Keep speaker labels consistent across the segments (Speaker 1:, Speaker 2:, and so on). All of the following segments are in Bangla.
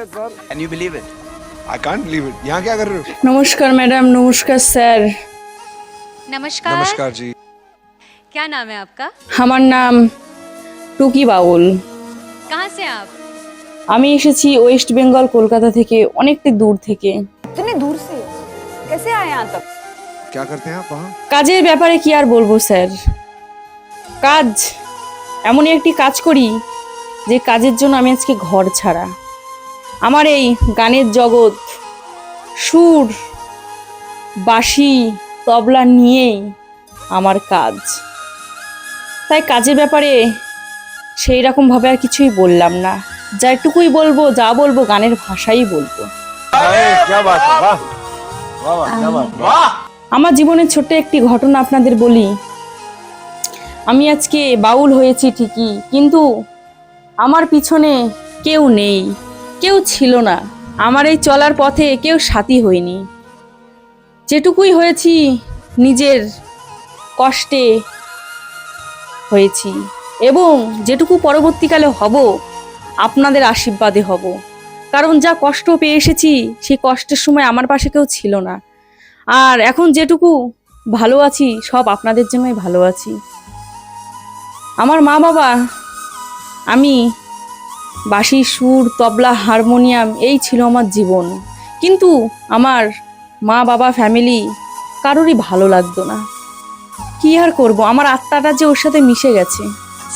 Speaker 1: Can you believe it?
Speaker 2: I can't believe it. यहाँ क्या कर रहे हो?
Speaker 3: নমস্কার ম্যাডাম, নমস্কার স্যার।
Speaker 4: नमस्कार।
Speaker 2: नमस्कार जी।
Speaker 4: क्या नाम है आपका?
Speaker 3: আমার नाम টুকি বাউল।
Speaker 4: कहाँ से हैं आप?
Speaker 3: আমি এসেছি ওয়েস্ট বেঙ্গল কলকাতা থেকে, অনেকটা দূর থেকে।
Speaker 5: इतने दूर से कैसे आए यहाँ तक?
Speaker 2: क्या करते हैं आप वहाँ?
Speaker 3: কাজের ব্যাপারে কি আর বলবো স্যার, কাজ এমনই একটি কাজ করি যে কাজের জন্য আমি আজকে ঘর ছাড়া। আমার এই গানের জগৎ, সুর, বাঁশি, তবলা নিয়েই আমার কাজ। তাই কাজের ব্যাপারে সেই রকমভাবে আর কিছুই বললাম না, যেটুকুই বলবো, যা বলবো গানের ভাষাই বলবো।
Speaker 2: क्या बात है, वाह वाह वाह, क्या बात है।
Speaker 3: আমার জীবনের ছোট্ট একটি ঘটনা আপনাদের বলি। আমি আজকে বাউল হয়েছি ঠিকই, কিন্তু আমার পিছনে কেউ নেই, কেউ ছিল না। আমার এই চলার পথে কেউ সাথী হয়নি। যেটুকুই হয়েছি নিজের কষ্টে হয়েছি, এবং যেটুকু পরবর্তীকালে হব আপনাদের আশীর্বাদে হব। কারণ যা কষ্ট পেয়ে এসেছি, সেই কষ্টের সময় আমার পাশে কেউ ছিল না। আর এখন যেটুকু ভালো আছি, সব আপনাদের জন্যই ভালো আছি। আমার মা বাবা, আমি বাঁশি, সুর, তবলা, হারমোনিয়াম, এই ছিল আমার জীবন। কিন্তু আমার মা বাবা, ফ্যামিলি কারোরই ভালো লাগতো না। কি আর করব, আমার আত্মাটা যে ওর সাথে মিশে গেছে।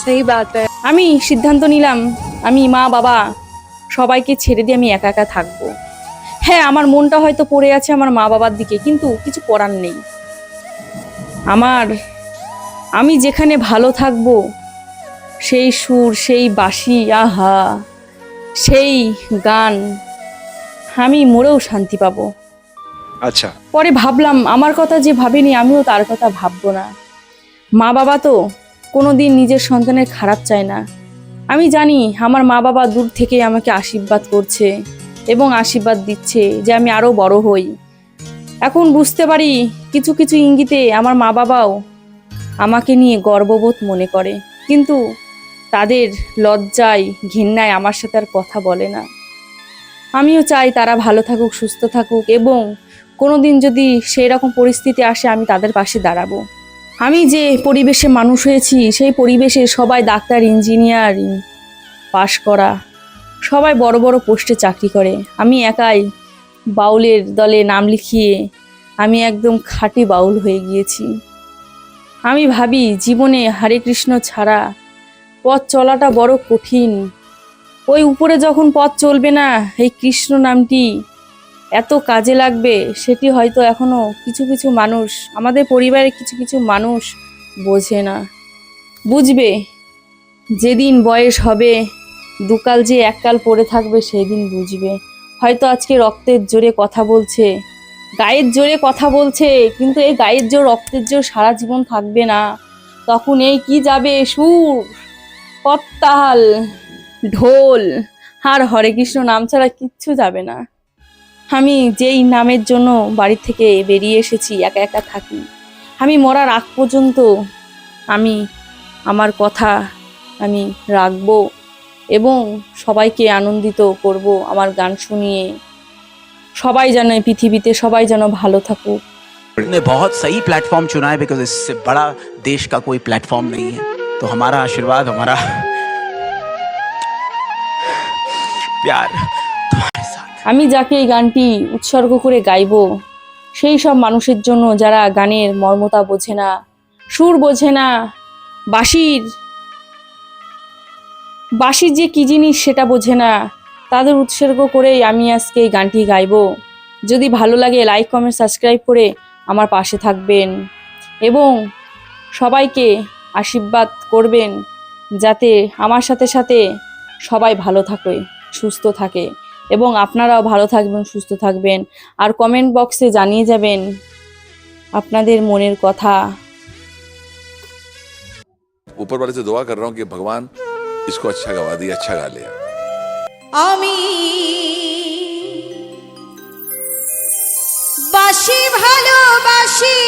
Speaker 5: सही बात है।
Speaker 3: আমি সিদ্ধান্ত নিলাম, আমি মা বাবা সবাইকে ছেড়ে দিয়ে আমি একা একা থাকবো। হ্যাঁ, আমার মনটা হয়তো পড়ে আছে আমার মা বাবার দিকে, কিন্তু কিছু করার নেই। আমি যেখানে ভালো থাকবো, সেই সুর, সেই বাঁশি, আহা, সেই গান, আমি মরেও শান্তি পাবো।
Speaker 2: अच्छा।
Speaker 3: পরে ভাবলাম, আমার কথা যে ভাবেনি, আমিও তার কথা ভাববো না। মা বাবা তো কোনো দিন নিজের সন্তানের খারাপ চায় না। আমি জানি আমার মা বাবা দূর থেকে আমাকে আশীর্বাদ করছে এবং আশীর্বাদ দিচ্ছে যে আমি আরও বড় হই। এখন বুঝতে পারি কিছু কিছু ইঙ্গিতে আমার মা বাবাও আমাকে নিয়ে গর্ববোধ মনে করে, কিন্তু তাদের লজ্জায়, ঘৃণায় আমার সাথে আর কথা বলে না। আমিও চাই তারা ভালো থাকুক, সুস্থ থাকুক, এবং কোনো দিন যদি সেই রকম পরিস্থিতি আসে, আমি তাদের পাশে দাঁড়াবো। আমি যে পরিবেশে মানুষ হয়েছি, সেই পরিবেশে সবাই ডাক্তার, ইঞ্জিনিয়ারিং পাশ করা, সবাই বড় বড় পোস্টে চাকরি করে। আমি একাই বাউলের দলে নাম লিখিয়ে আমি একদম খাঁটি বাউল হয়ে গিয়েছি। আমি ভাবি জীবনে হরে কৃষ্ণ ছাড়া পথ চলাটা বড় কঠিন। ওই উপরে যখন পথ চলবে না, এই কৃষ্ণ নামটি এত কাজে লাগবে, সেটি হয়তো এখনো কিছু কিছু মানুষ, আমাদের পরিবারের কিছু কিছু মানুষ বোঝে না। বুঝবে যেদিন বয়স হবে, দুকাল যে এককাল পড়ে থাকবে, সেই দিন বুঝবে। হয়তো আজকে রক্তের জোরে কথা বলছে, গায়ের জোরে কথা বলছে, কিন্তু এই গায়ের জোর, রক্তের জোর সারা জীবন থাকবে না। তখন এই কি যাবে, সুর, করতাল, ঢোল আর হরে কৃষ্ণ নাম ছাড়া কিচ্ছু যাবে না। আমি যেই নামের জন্য বাড়ি থেকে বেরিয়ে এসেছি, একা একা থাকি, আমি মরার আগ পর্যন্ত আমি আমার কথা আমি রাখবো এবং সবাইকে আনন্দিত করব আমার গান শুনিয়ে। সবাই যেন পৃথিবীতে সবাই যেন ভালো থাকুক।
Speaker 1: ने बहुत सही प्लेटफॉर्म चुना है, बिकॉज इससे बड़ा देश का कोई प्लेटफॉर्म नहीं है। तो हमारा आशीर्वाद, हमारा प्यार तुम्हारे साथ।
Speaker 3: আমি যাকে এই গানটি উৎসর্গ করে গাইব, সেই সব মানুষের জন্য যারা গানের মর্মতা বোঝে না, সুর বোঝে না, বাঁশির যে কী জিনিস সেটা বোঝে না, তাদের উৎসর্গ করেই আমি আজকে এই গানটি গাইব। যদি ভালো লাগে লাইক, কমেন্ট, সাবস্ক্রাইব করে আমার পাশে থাকবেন এবং সবাইকে আশীর্বাদ করবেন যাতে আমার সাথে সাথে সবাই ভালো থাকে, সুস্থ থাকে, এবং আপনারাও ভালো থাকবেন, সুস্থ থাকবেন। আর কমেন্ট বক্সে জানিয়ে যাবেন আপনাদের মনের কথা।
Speaker 6: ऊपर वाले से दुआ कर रहा हूँ कि भगवान इसको अच्छा गवा दिया, अच्छा गा लिया।
Speaker 4: আমি বাঁশি ভালোবাসি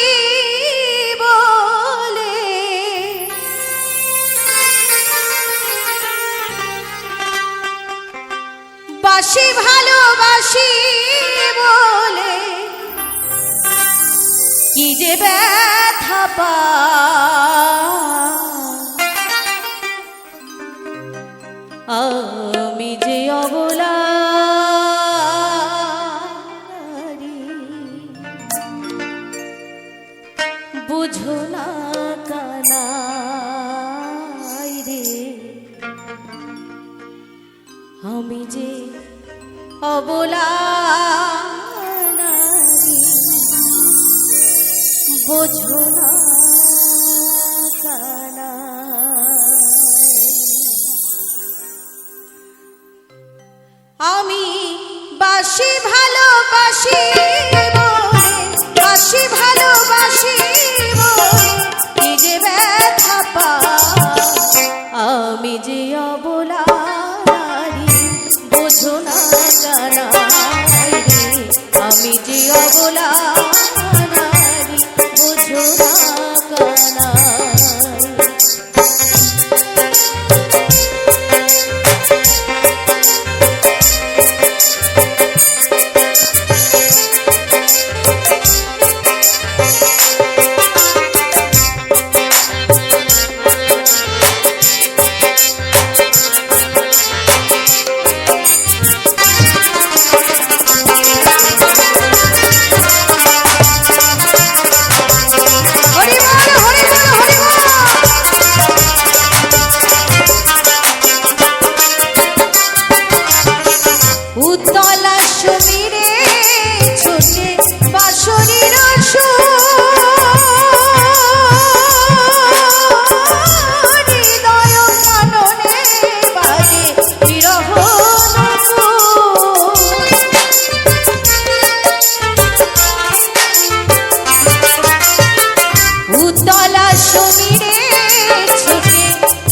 Speaker 4: বলে বাঁশি ভালো যে ব্যথা আমি যে অবলা বুঝো না কানাই রে আমি যে অবলা নারী বুঝো না কানাই আমি বাসি ভালোবাসি বলে বাসি ভালোবাসি বলে কি যে ব্যথা আমি যে অবলা নারী বোঝো না কানাই রে আমি যে অবলা নারী বোঝো না কানাই উতলা সমীরে ছোটে বাঁশরীর হৃদয় কাননে বাজে বিরহ উতলা সমীরে ছোটে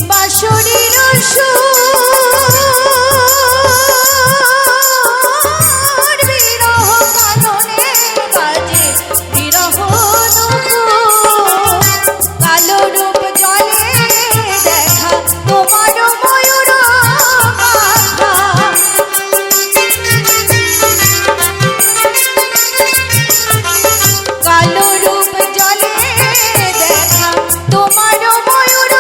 Speaker 4: বাঁশরীর কালো রূপ জলে দেখা তোমার ময়ূর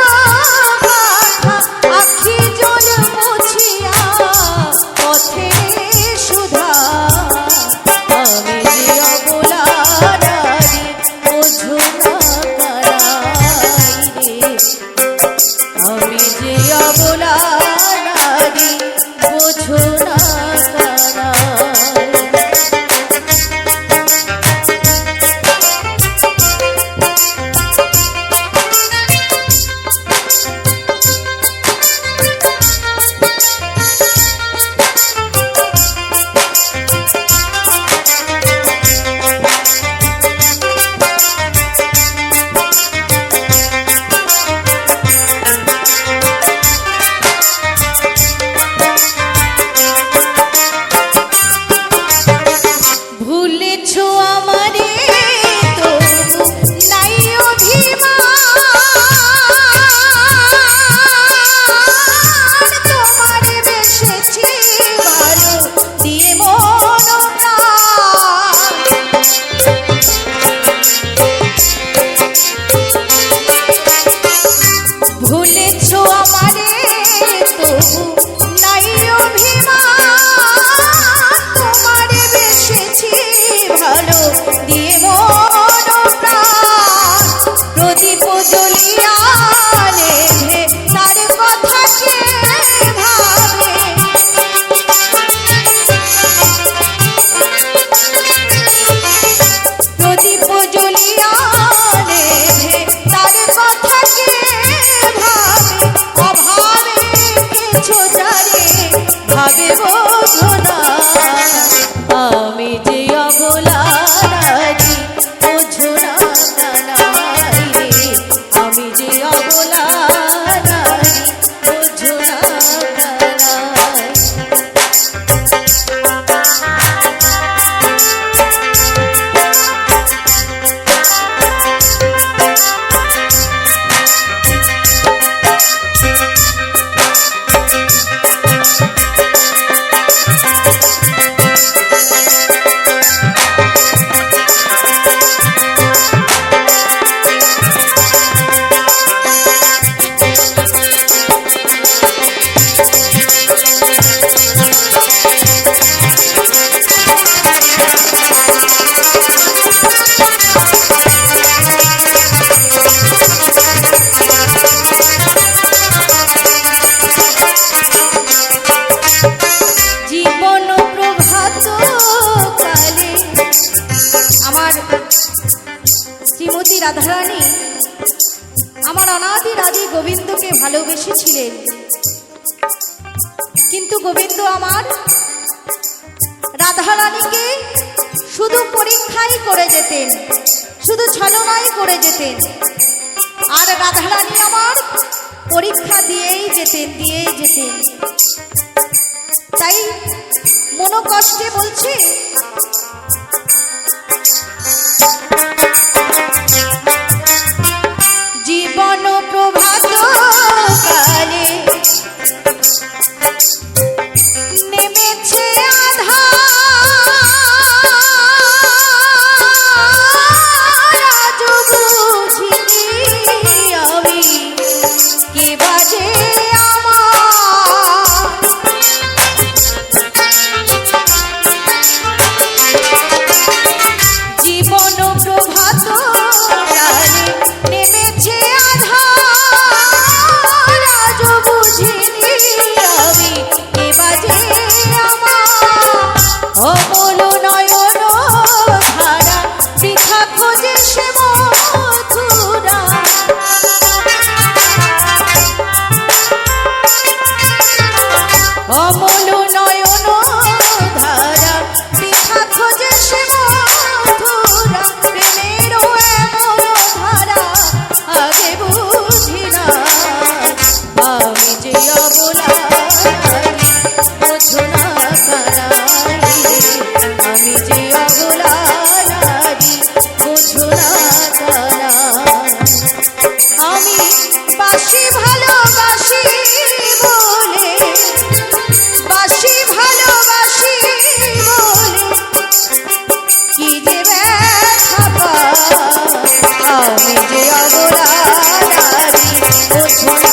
Speaker 4: আমার অনাদি আদি গোবিন্দকে ভালোবেসেছিলেন, কিন্তু গোবিন্দ আমার রাধারানীকে শুধু পরীক্ষাই করে যেতেন, শুধু ছলনাই করে যেতেন, আর রাধারানী আমার পরীক্ষা দিয়েই যেতেন। তাই মনোকষ্টে বলছে, জীবন প্রভাত কালে নেমেছে আঁধার, আজ বুঝিনি আমি কে বাজে জীবন প্রভাত কালে নেমেছে আঁধার, আজ বুঝিনি আমি কে বাজে অমল নয়ন ধারা বৃথা খোঁজে সে মথুরা, অমল নয়ন ধারা বৃথা খোঁজে সে মথুরা, প্রেমের এমন ধারা আগে বুঝি না, আমি যে অবলা বোঝো না কানাই, আমি যে অবলা নারী বোঝো না কানাই। আমি বাসি ভালোবাসি বলে, বাসি ভালোবাসি বলে কি যে ব্যথা পাই, আমি যে অবলা নারী বোঝো না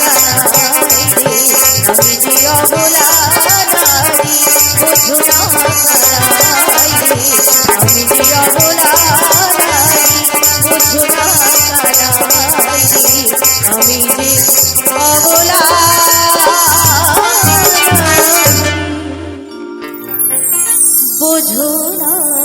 Speaker 4: কানাই, আমি যে অবলা নারী বোঝো না কানাই, আমি যে অবলা নারী বোঝো না কানাই, আমি যে অবলা বোঝো না।